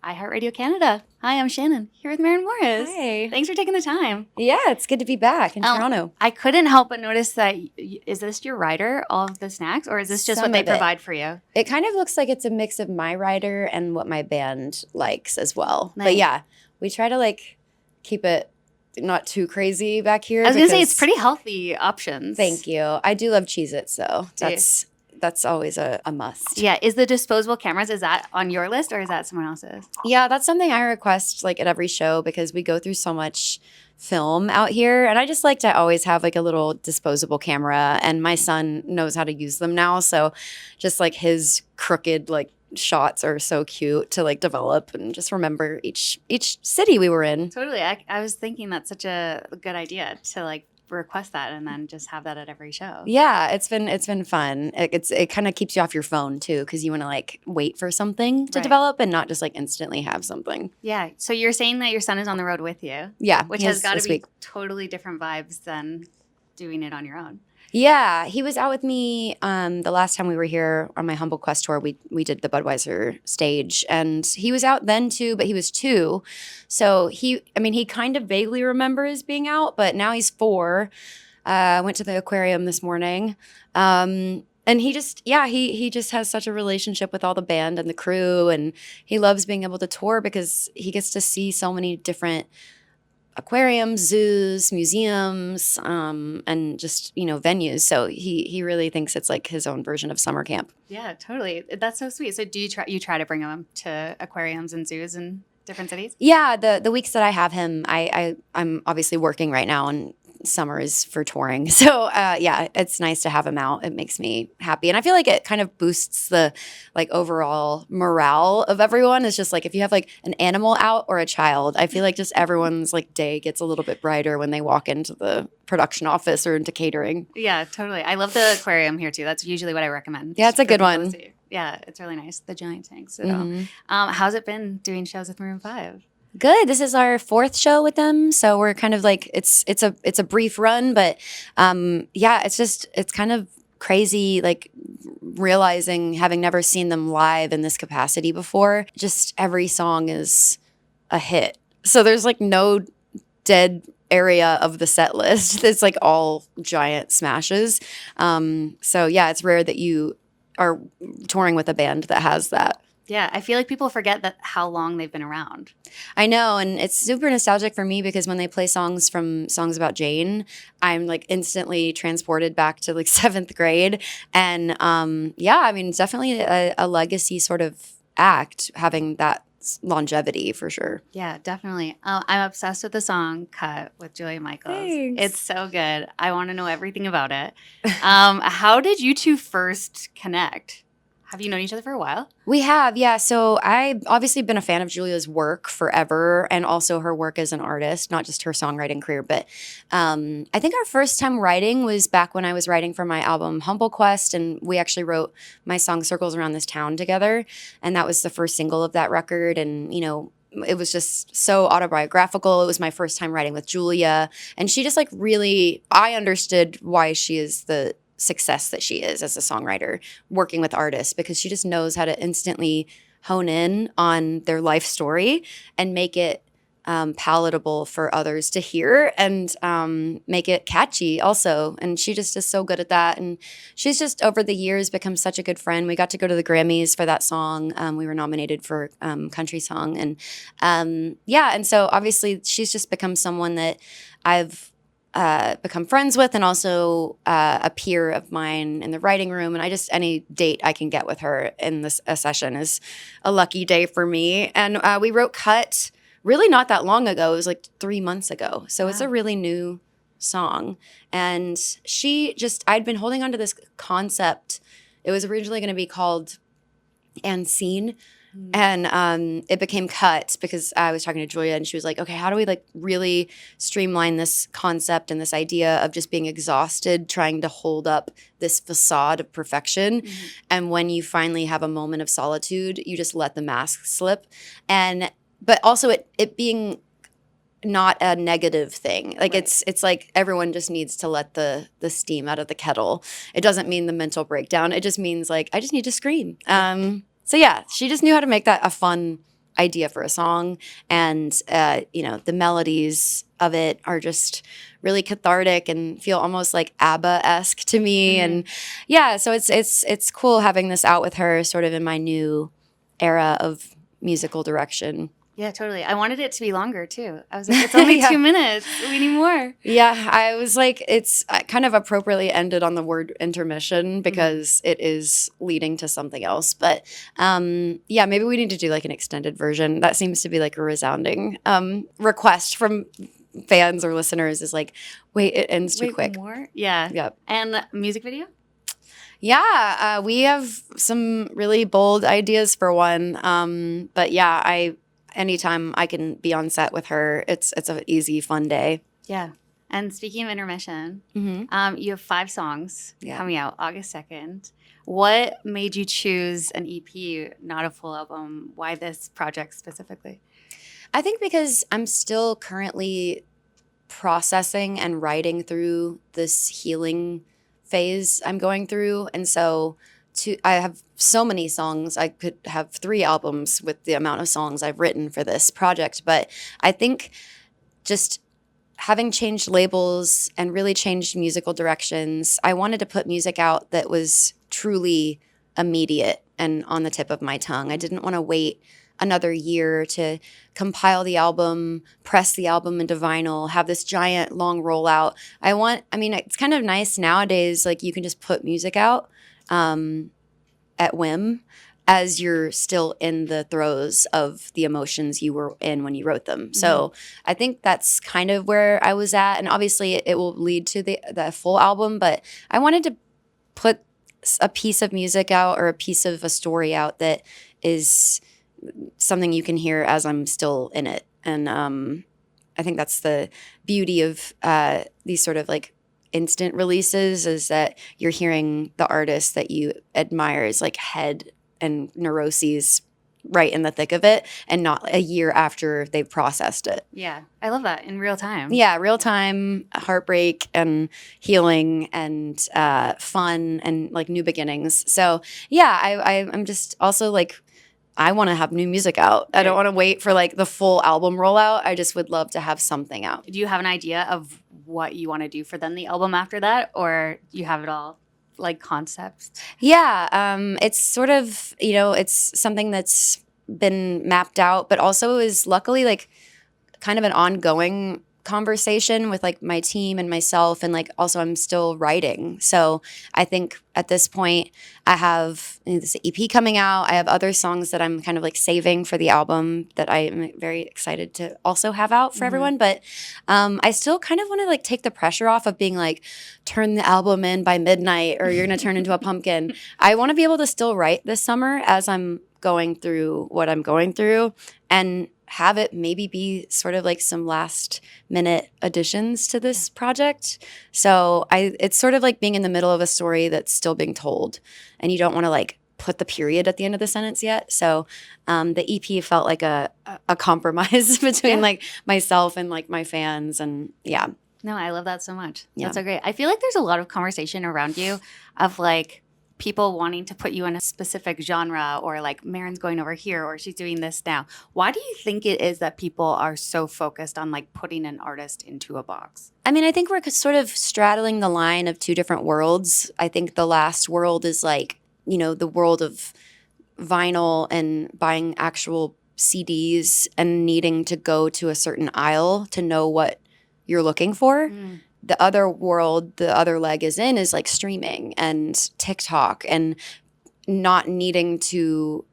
iHeartRadio Canada. Hi, I'm Shannon, here with Maren Morris. Hi. Thanks for taking the time. Yeah, it's good to be back in Toronto. I couldn't help but notice that, is this your rider, all of the snacks, or is this just what they provide for you? It kind of looks like it's a mix of my rider and what my band likes as well. Nice. But yeah, we try to keep it not too crazy back here. I was going to say, it's pretty healthy options. Thank you. I do love Cheez-Its, so that's always a must. Yeah. Is the disposable cameras, is that on your list or is that someone else's? Yeah, that's something I request at every show because we go through so much film out here. And I just like to always have a little disposable camera. And my son knows how to use them now. So just his crooked shots are so cute to develop and just remember each city we were in. Totally. I was thinking that's such a good idea to request that and then just have that at every show. Yeah, it's been fun. It kind of keeps you off your phone too because you want to wait for something to develop and not just instantly have something. Yeah. So you're saying that your son is on the road with you. Yeah, which has got to be totally different vibes than doing it on your own. Yeah, he was out with me the last time we were here on my Humble Quest tour. We did the Budweiser stage, and he was out then too, but he was 2. So he kind of vaguely remembers being out, but now he's 4. Went to the aquarium this morning. And he just has such a relationship with all the band and the crew, and he loves being able to tour because he gets to see so many different aquariums, zoos, museums, and just, venues. So he really thinks it's his own version of summer camp. Yeah, totally. That's so sweet. So do you try to bring him to aquariums and zoos in different cities? Yeah, the weeks that I have him, I'm obviously working right now, and summer is for touring. So yeah, it's nice to have him out. It makes me happy. And I feel it kind of boosts the overall morale of everyone. It's just if you have an animal out or a child, I feel just everyone's day gets a little bit brighter when they walk into the production office or into catering. Yeah, totally. I love the aquarium here too. That's usually what I recommend. Yeah, it's a good one. Yeah, it's really nice. The giant tanks. So, how's it been doing shows with Maroon 5? Good. This is our 4th show with them, so we're kind of it's a brief run, but yeah, it's kind of crazy realizing, having never seen them live in this capacity before, just every song is a hit. So there's no dead area of the set list. It's all giant smashes. So yeah, it's rare that you are touring with a band that has that. Yeah, I feel people forget how long they've been around. I know, and it's super nostalgic for me because when they play songs from Songs About Jane, I'm instantly transported back to 7th grade. And yeah, it's definitely a legacy sort of act having that longevity for sure. Yeah, definitely. I'm obsessed with the song Cut with Julia Michaels. Thanks. It's so good. I want to know everything about it. How did you two first connect? Have you known each other for a while? We have, yeah. So I've obviously been a fan of Julia's work forever, and also her work as an artist, not just her songwriting career. But I think our first time writing was back when I was writing for my album Humble Quest, and we actually wrote my song Circles Around This Town together. And that was the first single of that record. And, it was just so autobiographical. It was my first time writing with Julia. And she just really, I understood why she is the success that she is as a songwriter working with artists, because she just knows how to instantly hone in on their life story and make it palatable for others to hear and make it catchy also. And she just is so good at that. And she's just over the years become such a good friend. We got to go to the Grammys for that song. We were nominated for Country Song. And yeah, and so obviously she's just become someone that I've become friends with, and also a peer of mine in the writing room. And any date I can get with her in a session is a lucky day for me. And we wrote Cut really not that long ago. It was 3 months ago. So It's a really new song. And I'd been holding on to this concept. It was originally going to be called And Scene. And it became Cut because I was talking to Julia, and she was like, okay, how do we really streamline this concept and this idea of just being exhausted trying to hold up this facade of perfection. Mm-hmm. And when you finally have a moment of solitude, you just let the mask slip. But also it being not a negative thing. It's everyone just needs to let the steam out of the kettle. It doesn't mean the mental breakdown. It just means I just need to scream. So yeah, she just knew how to make that a fun idea for a song, and the melodies of it are just really cathartic and feel almost like ABBA-esque to me. Mm-hmm. And yeah, so it's cool having this out with her sort of in my new era of musical direction. Yeah, totally. I wanted it to be longer too. I was like, it's only 2 minutes. We need more. Yeah, I was like, it's kind of appropriately ended on the word intermission because it is leading to something else. But yeah, maybe we need to do like an extended version. That seems to be like a resounding request from fans or listeners is like, wait, it ends too quick. More? Yeah. Yep. And music video? Yeah, we have some really bold ideas for one. But yeah, anytime I can be on set with her, it's an easy, fun day. Yeah. And speaking of intermission, you have 5 songs coming out August 2nd. What made you choose an EP, not a full album? Why this project specifically? I think because I'm still currently processing and writing through this healing phase I'm going through. And so I have so many songs. I could have 3 albums with the amount of songs I've written for this project. But I think just having changed labels and really changed musical directions, I wanted to put music out that was truly immediate and on the tip of my tongue. I didn't want to wait another year to compile the album, press the album into vinyl, have this giant long rollout. It's kind of nice nowadays, like you can just put music out at whim as you're still in the throes of the emotions you were in when you wrote them. So I think that's kind of where I was at. And obviously it will lead to the full album, but I wanted to put a piece of music out or a piece of a story out that is something you can hear as I'm still in it. And I think that's the beauty of these sort of like instant releases, is that you're hearing the artist that you admire's like head and neuroses right in the thick of it, and not a year after they've processed it. Yeah, I love that, in real time. Yeah, real time, heartbreak and healing and fun and like new beginnings. So yeah, I'm just also like, I want to have new music out. I don't want to wait for like the full album rollout. I just would love to have something out. Do you have an idea of what you want to do for then the album after that, or you have it all like concepts? Yeah, it's sort of, it's something that's been mapped out, but also is luckily like kind of an ongoing conversation with like my team and myself, and like also I'm still writing. So I think at this point I have this EP coming out. I have other songs that I'm kind of like saving for the album that I am very excited to also have out for everyone. But I still kind of want to like take the pressure off of being like, turn the album in by midnight or you're going to turn into a pumpkin. I want to be able to still write this summer as I'm going through what I'm going through, and have it maybe be sort of like some last minute additions to this project. So it's sort of like being in the middle of a story that's still being told, and you don't want to like put the period at the end of the sentence yet. So the EP felt like a compromise between like myself and like my fans, and yeah. No, I love that so much. Yeah. That's so great. I feel like there's a lot of conversation around you of like people wanting to put you in a specific genre, or like Maren's going over here, or she's doing this now. Why do you think it is that people are so focused on like putting an artist into a box? I mean, I think we're sort of straddling the line of 2 different worlds. I think the last world is like, the world of vinyl and buying actual CDs and needing to go to a certain aisle to know what you're looking for. The other world, the other leg is like streaming and TikTok, and not needing to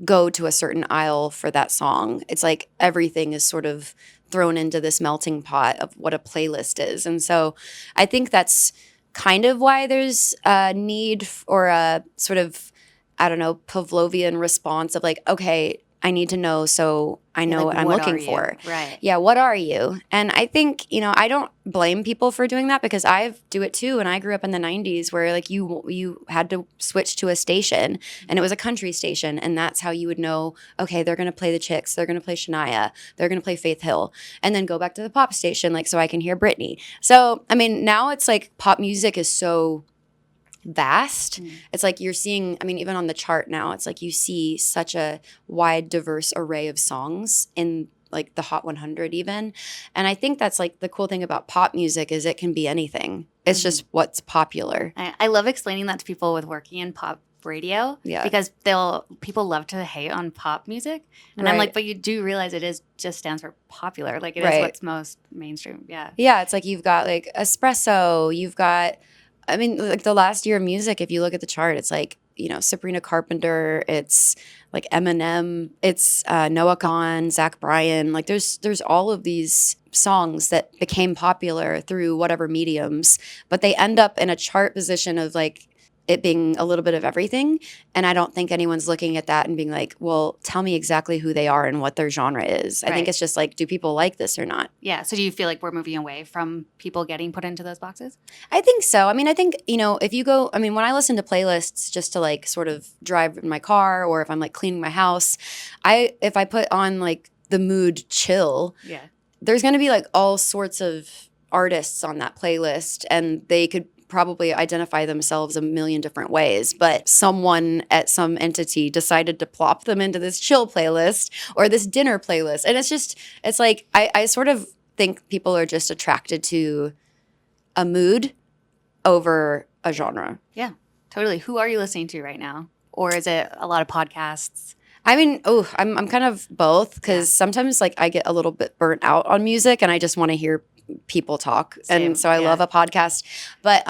go to a certain aisle for that song. It's like everything is sort of thrown into this melting pot of what a playlist is. And so I think that's kind of why there's a need or a sort of, I don't know, Pavlovian response of like, okay, I need to know so I know what I'm looking for. Right. Yeah, what are you? And I think, I don't blame people for doing that, because I do it too. And I grew up in the 90s where like you had to switch to a station, and it was a country station. And that's how you would know, okay, they're going to play the Chicks, they're going to play Shania, they're going to play Faith Hill, and then go back to the pop station, like so I can hear Britney. So, I mean, now it's like pop music is so vast. It's like you're seeing, I mean, even on the chart now, it's like you see such a wide, diverse array of songs in like the Hot 100 even. And I think that's like the cool thing about pop music is it can be anything. It's just what's popular. I love explaining that to people with working in pop radio because people love to hate on pop music. And I'm like, but you do realize it just stands for popular. Like it is what's most mainstream. Yeah. Yeah. It's like you've got like Espresso, you've got, I mean, like the last year of music, if you look at the chart, it's like, you know, Sabrina Carpenter, it's like Eminem, it's Noah Kahan, Zach Bryan. Like there's all of these songs that became popular through whatever mediums, but they end up in a chart position of like it being a little bit of everything. And I don't think anyone's looking at that and being like, well, tell me exactly who they are and what their genre is. I think it's just like, do people like this or not? Yeah. So do you feel like we're moving away from people getting put into those boxes? I think so. I mean, I think, you know, if you go, I mean, when I listen to playlists just to like sort of drive in my car or if I'm like cleaning my house, if I put on like the mood chill, there's going to be like all sorts of artists on that playlist and they could probably identify themselves a million different ways, but someone at some entity decided to plop them into this chill playlist or this dinner playlist. And it's like, I sort of think people are just attracted to a mood over a genre. Yeah, totally. Who are you listening to right now? Or is it a lot of podcasts? I mean, I'm kind of both because sometimes like I get a little bit burnt out on music and I just want to hear people talk. Same. And so I love a podcast. But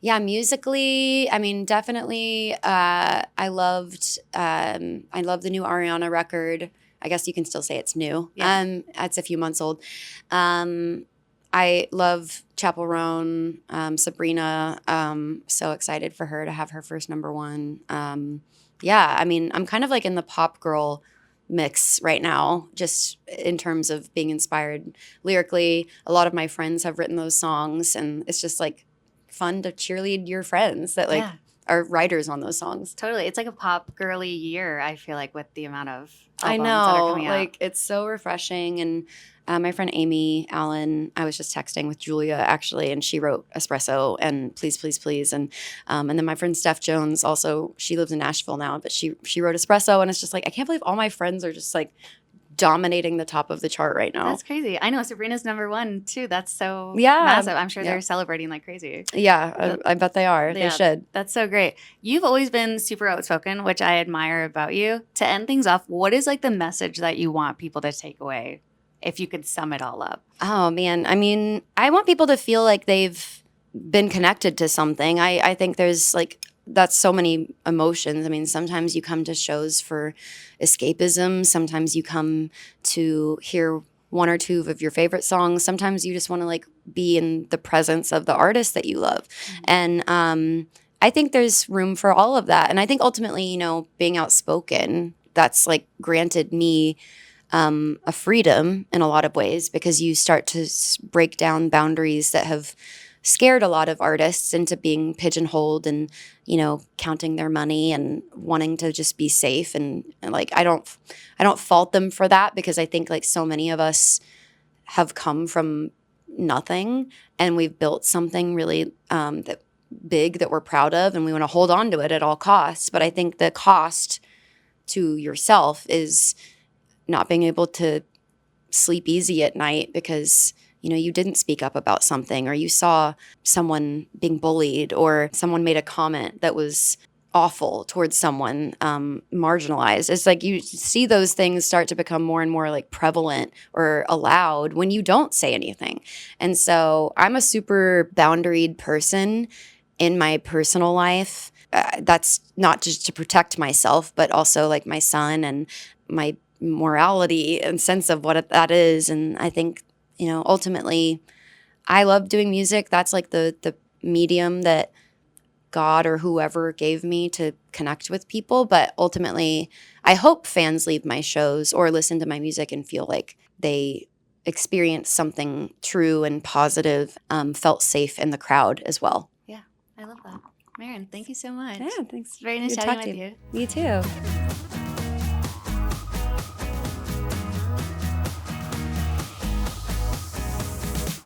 yeah, musically, I mean, definitely I loved the new Ariana record. I guess you can still say it's new. Yeah. It's a few months old. I love Chappel Roan, Sabrina. So excited for her to have her first #1. Yeah, I mean, I'm kind of like in the pop girl mix right now, just in terms of being inspired lyrically. A lot of my friends have written those songs, and it's just like fun to cheerlead your friends that like are writers on those songs. Totally. It's like a pop girly year, I feel like, with the amount of albums that are coming out. Like it's so refreshing. And my friend Amy Allen, I was just texting with Julia actually, and she wrote Espresso and Please, Please, Please. And then my friend Steph Jones also, she lives in Nashville now, but she wrote Espresso, and it's just like, I can't believe all my friends are just like dominating the top of the chart right now. That's crazy. I know Sabrina's #1 too. That's so massive. I'm sure they're celebrating like crazy. Yeah, I bet they are. They should. That's so great. You've always been super outspoken, which I admire about you. To end things off, what is like the message that you want people to take away, if you could sum it all up? Oh man, I mean, I want people to feel like they've been connected to something. I think there's like, that's so many emotions. I mean, sometimes you come to shows for escapism. Sometimes you come to hear one or two of your favorite songs. Sometimes you just want to like be in the presence of the artist that you love. And I think there's room for all of that. And I think ultimately, you know, being outspoken, that's like granted me a freedom in a lot of ways, because you start to break down boundaries that have scared a lot of artists into being pigeonholed and, you know, counting their money and wanting to just be safe. And like, I don't fault them for that, because I think like so many of us have come from nothing and we've built something really that big that we're proud of, and we want to hold on to it at all costs. But I think the cost to yourself is not being able to sleep easy at night because, you know, you didn't speak up about something, or you saw someone being bullied, or someone made a comment that was awful towards someone, marginalized. It's like you see those things start to become more and more like prevalent or allowed when you don't say anything. And so I'm a super boundaried person in my personal life. That's not just to protect myself, but also like my son and my morality and sense of what that is. And I think, you know, ultimately, I love doing music. That's like the medium that God or whoever gave me to connect with people. But ultimately, I hope fans leave my shows or listen to my music and feel like they experienced something true and positive, felt safe in the crowd as well. Yeah, I love that. Maren, thank you so much. Yeah, thanks. Very nice chatting with you. You too.